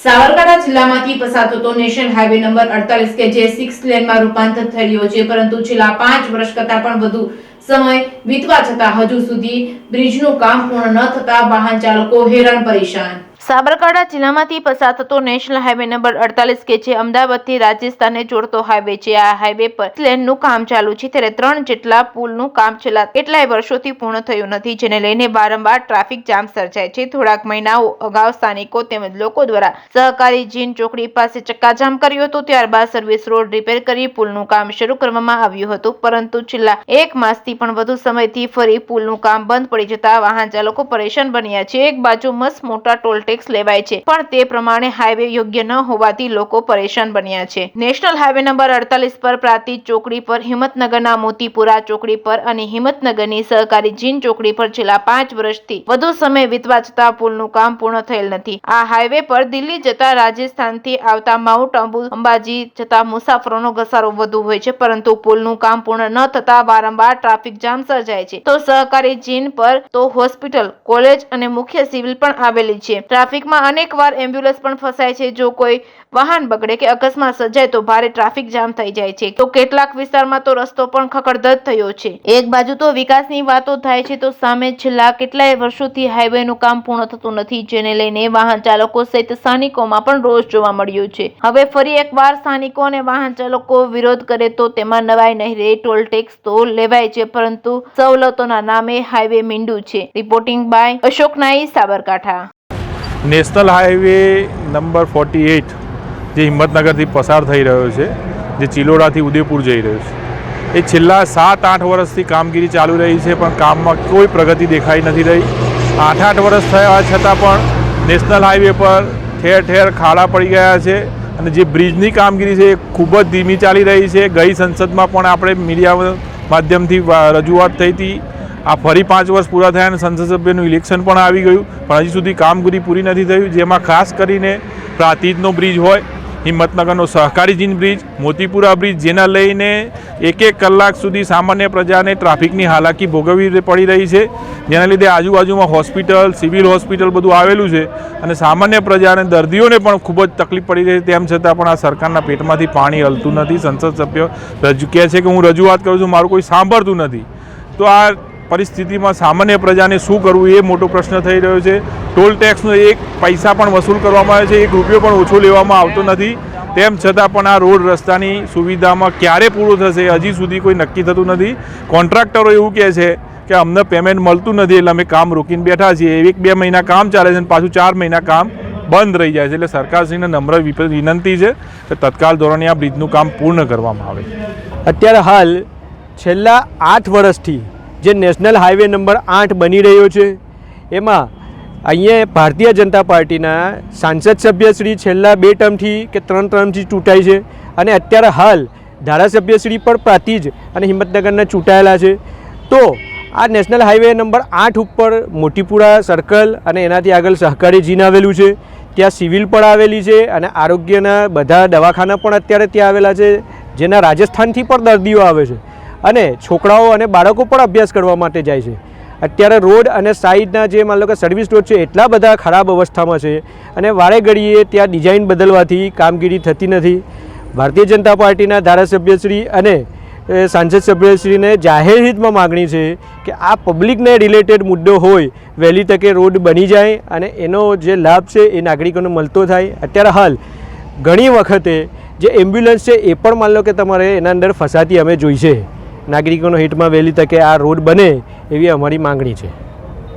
સાબરકાંઠા જિલ્લામાંથી પસાર થતો નેશનલ હાઈવે નંબર 48 કે જે 6 લેનમાં રૂપાંતર થઈ રહ્યો છે, પરંતુ છેલ્લા 5 વર્ષ કરતાં પણ વધુ સમય વીતવા છતાં હજુ સુધી બ્રિજનું કામ પૂર્ણ ન થતા વાહન ચાલકો હેરાન પરેશાન। સાબરકાંઠા જિલ્લામાંથી પસાર થતો નેશનલ હાઈવે નંબર 48 કે જે અમદાવાદથી રાજસ્થાનને જોડતો હાઈવે છે। આ હાઈવે પર લેનનું કામ ચાલુ છે, ત્યારે 3 જેટલા પુલનું કામ છેલ્લા કેટલાય વર્ષોથી પૂર્ણ થયું નથી, જેને લઈને વારંવાર ટ્રાફિક જામ સર્જાય છે। થોડાક મહિનાઓ અગાઉ સ્થાનિકો તેમજ લોકો દ્વારા સહકારી જીન ચોકડી પાસે ચક્કાજામ કર્યું હતું। ત્યારબાદ સર્વિસ રોડ રિપેર કરી પુલનું કામ શરૂ કરવામાં આવ્યું હતું, પરંતુ છેલ્લા 1 માસથી પણ વધુ સમયથી ફરી પુલનું કામ બંધ પડી જતા વાહન ચાલકો પરેશાન બન્યા છે। એક બાજુ મસ્ત મોટા ટોલ ટેક્સ લેવાય છે, પણ તે પ્રમાણે હાઈવે યોગ્ય ન હોવાથી લોકો પરેશાન બન્યા છે। નેશનલ હાઈવે નંબર 48 પર પ્રાંતિજ ચોકડી પર, હિંમતનગરના મોતીપુરા ચોકડી પર અને હિંમતનગરની સહકારી જીન ચોકડી પર છેલ્લા 5 વર્ષથી વધુ સમય વીતવા છતાં પુલનું કામ પૂર્ણ થયેલ નથી। આ હાઈવે પર દિલ્હી જતા રાજસ્થાનથી આવતા માઉન્ટ આબુ અંબાજી જતા મુસાફરોનો ઘસારો વધુ હોય છે, પરંતુ પુલનું કામ પૂર્ણ ન થતા વારંવાર ટ્રાફિક જામ સર્જાય છે। તો સહકારી જીન પર તો હોસ્પિટલ, કોલેજ અને મુખ્ય સિવિલ પણ આવેલી છે। ટ્રાફિકમાં અનેકવાર એમ્બ્યુલન્સ પણ ફસાય છે। જો કોઈ વાહન બગડે કે અકસ્માત સર્જાય તો ભારે ટ્રાફિક જામ થઈ જાય છે, તો કેટલાક વિસ્તારમાં તો રસ્તો પણ ખખડધજ થયો છે। એક બાજુ તો વિકાસની વાતો થાય છે, તો સામે છેલ્લા કેટલાય વર્ષોથી હાઈવેનું કામ પૂર્ણ થતું નથી, જેને લઈને વાહન ચાલકો સહિત સ્થાનિકોમાં પણ રોષ જોવા મળ્યો છે। હવે ફરી એકવાર સ્થાનિકો અને વાહન ચાલકો વિરોધ કરે તો તેમાં નવાઈ નહીં રહે। ટોલ ટેક્સ તો લેવાય છે, પરંતુ સવલતોના નામે હાઈવે મીંડું છે। રિપોર્ટિંગ બાય અશોક નાઈ, સાબરકાંઠા। નેશનલ હાઈવે નંબર 48 જે હિંમતનગરથી પસાર થઈ રહ્યો છે, જે ચિલોડાથી ઉદયપુર જઈ રહ્યો છે, એ છેલ્લા 7-8 વર્ષથી કામગીરી ચાલુ રહી છે, પણ કામમાં કોઈ પ્રગતિ દેખાઈ નથી રહી। 8 વર્ષ થયા છતાં પણ નેશનલ હાઈવે પર ઠેર ઠેર ખાડા પડી ગયા છે અને જે બ્રિજની કામગીરી છે એ ખૂબ જ ધીમી ચાલી રહી છે। ગઈ સંસદમાં પણ આપણે મીડિયા માધ્યમથી રજૂઆત થઈ હતી। આ ફરી 5 વર્ષ પૂરા થયા અને સંસદ સભ્યનું ઇલેક્શન પણ આવી ગયું, પણ હજી સુધી કામગીરી પૂરી નથી થઈ, જેમાં ખાસ કરીને પ્રાંતિજનો બ્રિજ હોય, હિંમતનગરનો સહકારી જીન બ્રિજ, મોતીપુરા બ્રિજ, જેના લઈને 1-1 કલાક સુધી સામાન્ય પ્રજાને ટ્રાફિકની હાલાકી ભોગવવી પડી રહી છે, જેના લીધે આજુબાજુમાં હોસ્પિટલ, સિવિલ હોસ્પિટલ બધું આવેલું છે અને સામાન્ય પ્રજા અને દર્દીઓને પણ ખૂબ જ તકલીફ પડી રહી છે। તેમ છતાં પણ આ સરકારના પેટમાંથી પાણી હલતું નથી। સંસદ સભ્ય કહે છે કે હું રજૂઆત કરું છું, મારું કોઈ સાંભળતું નથી। તો આ પરિસ્થિતિમાં સામાન્ય પ્રજાને શું કરવું એ મોટો પ્રશ્ન થઈ રહ્યો છે। ટોલ ટેક્સનો 1 પૈસા પણ વસૂલ કરવામાં આવે છે, 1 રૂપિયો પણ ઓછો લેવામાં આવતો નથી। તેમ છતાં પણ આ રોડ રસ્તાની સુવિધામાં ક્યારે પૂરું થશે હજી સુધી કોઈ નક્કી થતું નથી। કોન્ટ્રાક્ટરો એવું કહે છે કે અમને પેમેન્ટ મળતું નથી, એટલે અમે કામ રોકીને બેઠા છીએ। 1-2 મહિના કામ ચાલે છે અને પાછું 4 મહિના કામ બંધ રહી જાય છે। એટલે સરકારશ્રીને નમ્ર વિનંતી છે કે તત્કાલ ધોરણે આ બ્રિજનું કામ પૂર્ણ કરવામાં આવે। અત્યારે હાલ છેલ્લા 8 વર્ષથી જે નેશનલ હાઈવે નંબર 8 બની રહ્યો છે, એમાં અહીંયા ભારતીય જનતા પાર્ટીના સાંસદ સભ્યશ્રી છેલ્લા 2 ટર્મથી કે 3 ટર્મથી ચૂંટાય છે અને અત્યારે હાલ ધારાસભ્યશ્રી પણ પ્રાંતિજ અને હિંમતનગરના ચૂંટાયેલા છે। તો આ નેશનલ હાઈવે નંબર 8 ઉપર મોતીપુરા સર્કલ અને એનાથી આગળ સહકારી જીન આવેલું છે, ત્યાં સિવિલ પણ આવેલી છે અને આરોગ્યના બધા દવાખાના પણ અત્યારે ત્યાં આવેલા છે, જેના રાજસ્થાનથી પણ દર્દીઓ આવે છે અને છોકરાઓ અને બાળકો પણ અભ્યાસ કરવા માટે જાય છે। અત્યારે રોડ અને સાઈડના જે માન લો કે સર્વિસ રોડ છે એટલા બધા ખરાબ અવસ્થામાં છે અને વારે ઘડીએ ત્યાં ડિઝાઇન બદલવાથી કામગીરી થતી નથી। ભારતીય જનતા પાર્ટીના ધારાસભ્યશ્રી અને સાંસદ સભ્યશ્રીને જાહેર હિતમાં માગણી છે કે આ પબ્લિકને રિલેટેડ મુદ્દો હોય, વહેલી તકે રોડ બની જાય અને એનો જે લાભ છે એ નાગરિકોને મળતો થાય। અત્યારે હાલ ઘણી વખતે જે એમ્બ્યુલન્સ છે એ પણ માન લો કે તમારે એના અંદર ફસાતી અમે જોઈ છે। નાગરિકોનો હિતમાં વહેલી તકે આ રોડ બને એવી અમારી માંગણી છે।